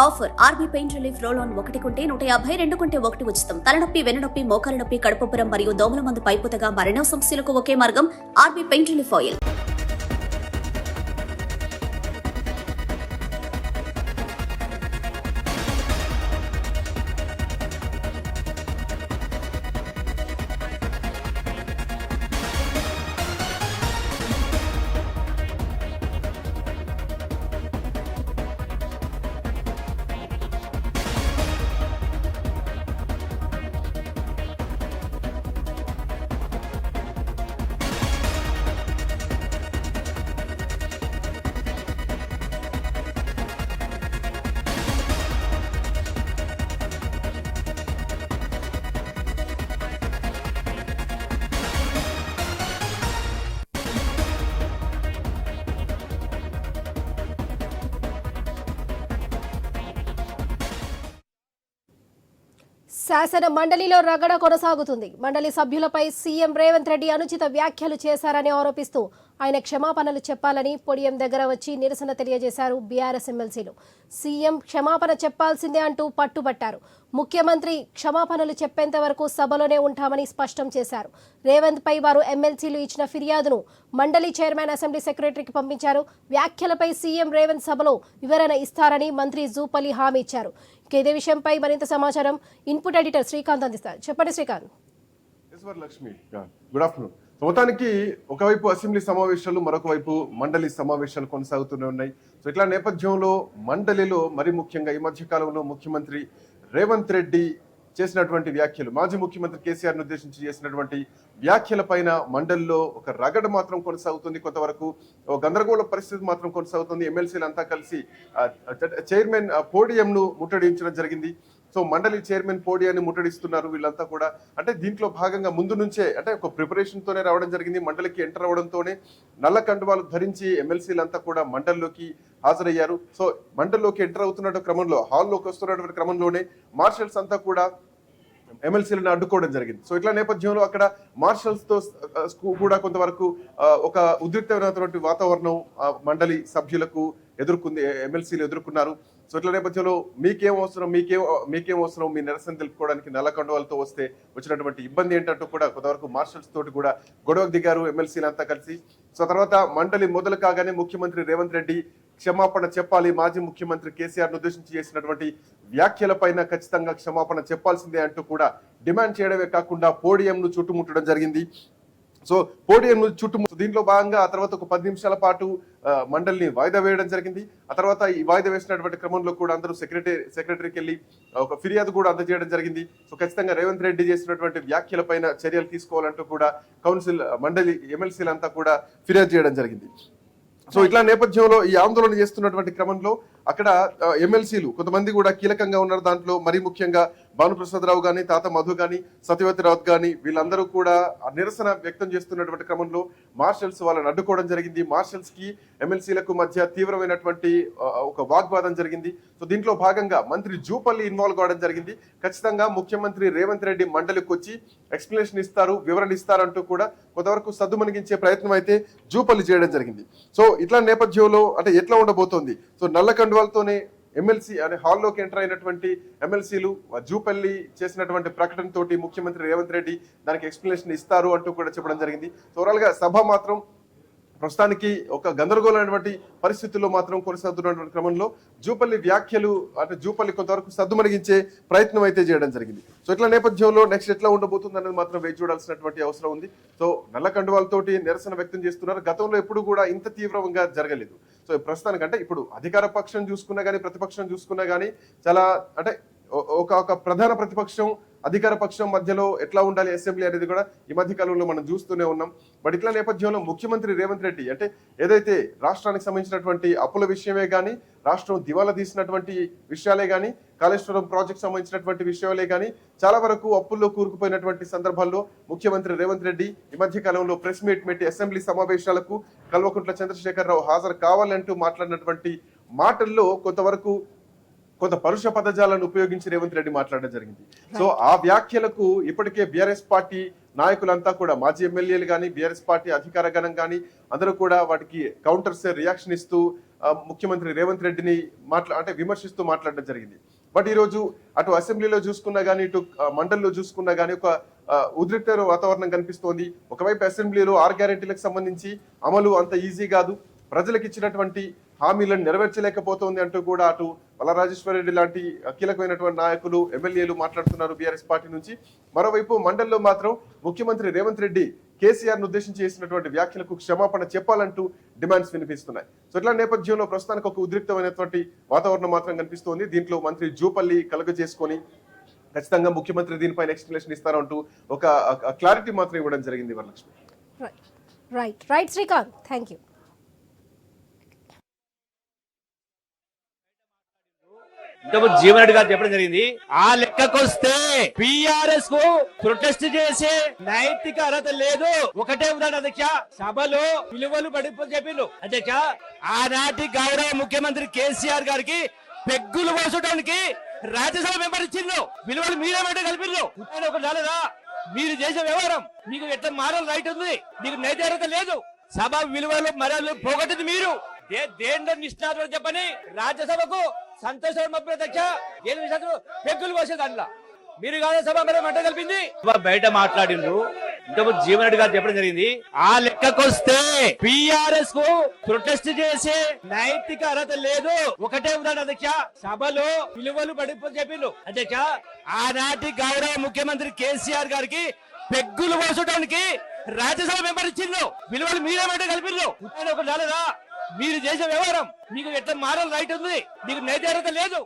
Offer RB pain relief roll on 1 కొంటే 150, 2 కొంటే 1 ఉచితం. తలనొప్పి, వెన్నునొప్పి, మోకాలు నొప్పి, కడుపుబ్బరం మరియు దోమల మందు పైపుతగా మరెన్నో సమస్యలకు ఒకే మార్గం ఆర్బీ పెయిన్ రిలీఫ్ ఆయిల్. శాసన మండలిలో రగడ కొనసాగుతుంది. మండలి సభ్యులపై సీఎం రేవంత్ రెడ్డి అనుచిత వ్యాఖ్యలు చేశారని ఆరోపిస్తూ ఆయన క్షమాపణలు చెప్పాలని పొడియం దగ్గర వచ్చి నిరసన తెలియజేశారు బీఆర్ఎస్ ఎమ్మెల్సీలు. సీఎం క్షమాపణ చెప్పాల్సిందే అంటూ పట్టుబట్టారు. ముఖ్యమంత్రి క్షమాపణలు చెప్పేంత వరకు సభలోనే ఉంటామని స్పష్టం చేశారు. రేవంత్ పై వారు ఎమ్మెల్సీలు ఇచ్చిన ఫిర్యాదును మండలి చైర్మన్ అసెంబ్లీ సెక్రటరీకి పంపించారు. వ్యాఖ్యలపై సీఎం రేవంత్ సభలో వివరణ ఇస్తారని మంత్రి జూపల్లి హామీ ఇచ్చారు. ఇదే విషయంపై మరింత సమాచారం ఇన్పుట్ ఎడిటర్ శ్రీకాంత్ అందిస్తారు. చెప్పండి శ్రీకాంత్. Lakshmi, good afternoon. మొత్తానికి ఒకవైపు అసెంబ్లీ సమావేశాలు, మరొక వైపు మండలి సమావేశాలు కొనసాగుతూనే ఉన్నాయి. సో ఇట్లా నేపథ్యంలో మండలిలో మరి ముఖ్యంగా ఈ మధ్య కాలంలో ముఖ్యమంత్రి రేవంత్ రెడ్డి చేసినటువంటి వ్యాఖ్యలు, మాజీ ముఖ్యమంత్రి కేసీఆర్ను ఉద్దేశించి చేసినటువంటి వ్యాఖ్యల పైన మండలిలో ఒక రగడ మాత్రం కొనసాగుతుంది. కొంతవరకు గందరగోళ పరిస్థితి మాత్రం కొనసాగుతుంది. ఎమ్మెల్సీలు అంతా కలిసి చైర్మన్ పోడియంను ముట్టడించడం జరిగింది. సో మండలి చైర్మన్ పోడియాన్ని ముట్టడిస్తున్నారు వీళ్ళంతా కూడా. అంటే దీంట్లో భాగంగా ముందు నుంచే అంటే ఒక ప్రిపరేషన్ తోనే రావడం జరిగింది. మండలికి ఎంటర్ అవడంతోనే నల్ల కండువాలు ధరించి ఎమ్మెల్సీలంతా కూడా మండలిలోకి హాజరయ్యారు. సో మండలిలోకి ఎంటర్ అవుతున్న క్రమంలో, హాల్లోకి వస్తున్నటువంటి క్రమంలోనే మార్షల్స్ అంతా కూడా ఎమ్మెల్సీలను అడ్డుకోవడం జరిగింది. సో ఇట్లా నేపథ్యంలో అక్కడ మార్షల్స్ తో కూడా కొంతవరకు ఒక ఉద్రిక్తమైనటువంటి వాతావరణం మండలి సభ్యులకు ఎదుర్కొంది, ఎమ్మెల్సీలు ఎదుర్కొన్నారు. సో ఇట్లా నేపథ్యంలో మీకేం అవసరం మీ నిరసన తెలుపుకోవడానికి నల్ల కండువాలతో వస్తే వచ్చినటువంటి ఇబ్బంది ఏంటంటూ కూడా కొంతవరకు మార్షల్స్ తోటి కూడా గొడవకు దిగారు ఎమ్మెల్సీలు అంతా కలిసి. సో తర్వాత మండలి మొదలు కాగానే ముఖ్యమంత్రి రేవంత్ రెడ్డి క్షమాపణ చెప్పాలి, మాజీ ముఖ్యమంత్రి కేసీఆర్ను ఉద్దేశించి చేసినటువంటి వ్యాఖ్యలపైన ఖచ్చితంగా క్షమాపణ చెప్పాల్సిందే అంటూ కూడా డిమాండ్ చేయడమే కాకుండా పోడియంను చుట్టుముట్టడం జరిగింది. సో పోడియం దీంట్లో భాగంగా ఆ తర్వాత ఒక 10 నిమిషాల పాటు మండలిని వాయిదా వేయడం జరిగింది. ఆ తర్వాత ఈ వాయిదా వేసినటువంటి క్రమంలో కూడా అందరూ సెక్రటరీకి వెళ్ళి ఒక ఫిర్యాదు కూడా అందజేయడం జరిగింది. సో ఖచ్చితంగా రేవంత్ రెడ్డి చేసినటువంటి వ్యాఖ్యల పైన చర్యలు తీసుకోవాలంటూ కూడా కౌన్సిల్ మండలి ఎమ్మెల్సీలంతా కూడా ఫిర్యాదు చేయడం జరిగింది. సో ఇట్లా నేపథ్యంలో ఈ ఆందోళన చేస్తున్నటువంటి క్రమంలో అక్కడ ఎమ్మెల్సీలు కొంతమంది కూడా కీలకంగా ఉన్నారు. దాంట్లో మరీ ముఖ్యంగా భానుప్రసాద్ రావు గాని, తాత మధు గాని, సత్యవతి రావు గాని వీళ్ళందరూ కూడా నిరసన వ్యక్తం చేస్తున్నటువంటి క్రమంలో మార్షల్స్ వాళ్ళని అడ్డుకోవడం జరిగింది. మార్షల్స్ కి ఎమ్మెల్సీలకు మధ్య తీవ్రమైనటువంటి ఒక వాగ్వాదం జరిగింది. సో దీంట్లో భాగంగా మంత్రి జూపల్లి ఇన్వాల్వ్ కావడం జరిగింది. ఖచ్చితంగా ముఖ్యమంత్రి రేవంత్ రెడ్డి మండలికి వచ్చి ఎక్స్ప్లెనేషన్ ఇస్తారు, వివరణ ఇస్తారంటూ కూడా కొంతవరకు సద్దుమణిగించే ప్రయత్నం అయితే జూపల్లి చేయడం జరిగింది. సో ఇట్లా నేపథ్యంలో అంటే ఎట్లా ఉండబోతోంది? సో నల్ల కండువాలతోనే ఎమ్మెల్సీ అనే హాల్లోకి ఎంటర్ అయినటువంటి ఎమ్మెల్సీలు జూపల్లి చేసినటువంటి ప్రకటన తోటి ముఖ్యమంత్రి రేవంత్ రెడ్డి దానికి ఎక్స్ప్లెనేషన్ ఇస్తారు అంటూ కూడా చెప్పడం జరిగింది. ఓవరాల్ గా సభ మాత్రం ప్రస్తుతానికి ఒక గందరగోళమైనటువంటి పరిస్థితుల్లో మాత్రం కొనసాగుతున్నటువంటి క్రమంలో జూపల్లి వ్యాఖ్యలు అంటే జూపల్లి కొంతవరకు సద్దుమణిగించే ప్రయత్నం అయితే చేయడం జరిగింది. సో ఇట్లా నేపథ్యంలో నెక్స్ట్ ఎట్లా ఉండబోతుంది అనేది మాత్రం వేచి చూడాల్సినటువంటి అవసరం ఉంది. సో నల్ల కండువాలతోటి నిరసన వ్యక్తం చేస్తున్నారు. గతంలో ఎప్పుడు కూడా ఇంత తీవ్రంగా జరగలేదు. సో ప్రస్తుతానికంటే ఇప్పుడు అధికార పక్షం చూసుకున్నా కానీ, ప్రతిపక్షం చూసుకున్నా కానీ చాలా అంటే ఒక ప్రధాన ప్రతిపక్షం అధికార పక్షం మధ్యలో ఎట్లా ఉండాలి అసెంబ్లీ అనేది కూడా ఈ మధ్య కాలంలో మనం చూస్తూనే ఉన్నాం. బట్ ఇట్లా నేపథ్యంలో ముఖ్యమంత్రి రేవంత్ రెడ్డి అంటే ఏదైతే రాష్ట్రానికి సంబంధించినటువంటి అప్పుల విషయమే కానీ, రాష్ట్రం దివాలా తీసినటువంటి విషయాలే కానీ, కాళేశ్వరం ప్రాజెక్ట్ సంబంధించినటువంటి విషయాలే కానీ చాలా వరకు అప్పుల్లో కూరుకుపోయినటువంటి సందర్భాల్లో ముఖ్యమంత్రి రేవంత్ రెడ్డి ఈ మధ్య కాలంలో ప్రెస్ మీట్ పెట్టి అసెంబ్లీ సమావేశాలకు కల్వకుంట్ల చంద్రశేఖరరావు హాజరు కావాలంటూ మాట్లాడినటువంటి మాటల్లో కొంత పరుష పదజాలను ఉపయోగించి రేవంత్ రెడ్డి మాట్లాడడం జరిగింది. సో ఆ వ్యాఖ్యలకు ఇప్పటికే బీఆర్ఎస్ పార్టీ నాయకులంతా కూడా, మాజీ ఎమ్మెల్యేలు కానీ, బీఆర్ఎస్ పార్టీ అధికార గణం కానీ అందరూ కూడా వాటికి కౌంటర్స్ రియాక్షన్ ఇస్తూ ముఖ్యమంత్రి రేవంత్ రెడ్డిని అంటే విమర్శిస్తూ మాట్లాడడం జరిగింది. బట్ ఈ రోజు అటు అసెంబ్లీలో చూసుకున్నా గానీ ఇటు మండలిలో చూసుకున్నా గానీ ఒక ఉద్రిక్త వాతావరణం కనిపిస్తోంది. ఒకవైపు అసెంబ్లీలో 6 గ్యారెంటీలకు సంబంధించి అమలు అంత ఈజీ కాదు, ప్రజలకు ఇచ్చినటువంటి హామీలను నెరవేర్చలేకపోతోంది అంటూ కూడా అటు వలరాజేశ్వరరెడ్డి లాంటి కీలకమైనటువంటి నాయకులు ఎమ్మెల్యేలు మాట్లాడుతున్నారు బీఆర్ఎస్ పార్టీ నుంచి. మరోవైపు మండలిలో మాత్రం ముఖ్యమంత్రి రేవంత్ రెడ్డి కేసీఆర్ ను ఉద్దేశించి చేసినటువంటి వ్యాఖ్యలకు క్షమాపణ చెప్పాలంటూ డిమాండ్స్ వినిపిస్తున్నాయి. సో ఇట్లా నేపథ్యంలో ప్రస్తుతానికి ఒక ఉద్రిక్తమైనటువంటి వాతావరణం మాత్రం కనిపిస్తోంది. దీంట్లో మంత్రి జూపల్లి కలుగజేసుకొని ఖచ్చితంగా ముఖ్యమంత్రి దీనిపైన ఎక్స్ప్లెనేషన్ ఇస్తారంటూ ఒక క్లారిటీ మాత్రం ఇవ్వడం జరిగింది Varalakshmi. Right Srikanth, thank you. Jeevan Reddy గారు చెప్పడం జరిగింది. ఆ లెక్కకొస్తే పిఆర్ఎస్ కు ప్రొటెస్ట్ చేసే నైతిక అర్హత లేదు. ఒకటే ఉదాహరణ అధ్యక్ష, సభలో విలువలు పడిపో చెప్పిండు అధ్యక్ష. ఆనాటి గౌరవ ముఖ్యమంత్రి కేసీఆర్ గారికి పెగ్గులు పోసడానికి రాజ్యసభ మెంబర్ ఇచ్చిండ్రు. విలువలు మీరేమంటే కలిపిండ్రు. ఒక రాలేదా? మీరు చేసే వ్యవహారం మీకు ఎట్లా మారల్ రైట్ ఉంది, మీకు నైతిక అర్హత లేదు. సభ విలువలు మరలు పోగొట్టింది మీరు. దేంట్లో నిష్ణాతులు చెప్పని రాజ్యసభకు సంతోషం అధ్యక్ష. పెగ్గులు పోసే దాంట్లో మీరు కాదు సభ మరి మంట కలిపింది. బయట మాట్లాడిండ్రు. ఇంతకుముందు జీవన్ రెడ్డి గారు చెప్పడం జరిగింది. ఆ లెక్కకొస్తే పిఆర్ఎస్ కు ప్రొటెస్ట్ చేసే నైతిక అర్హత లేదు. ఒకటే ఉదాహరణ అధ్యక్ష, సభలో విలువలు పడిపో చెప్పిండు అధ్యక్ష. ఆనాటి గౌరవ ముఖ్యమంత్రి కేసీఆర్ గారికి పెగ్గులు పోసడానికి రాజ్యసభ మెంబర్ ఇచ్చిండ్రు. విలువలు మీరేమంటే కలిపిండ్రు. ఒక రాలేదా? మీరు చేసే వ్యవహారం మీకు ఎట్లా మారల్ రైట్ ఉంది, మీకు నైతిక అర్హత లేదు.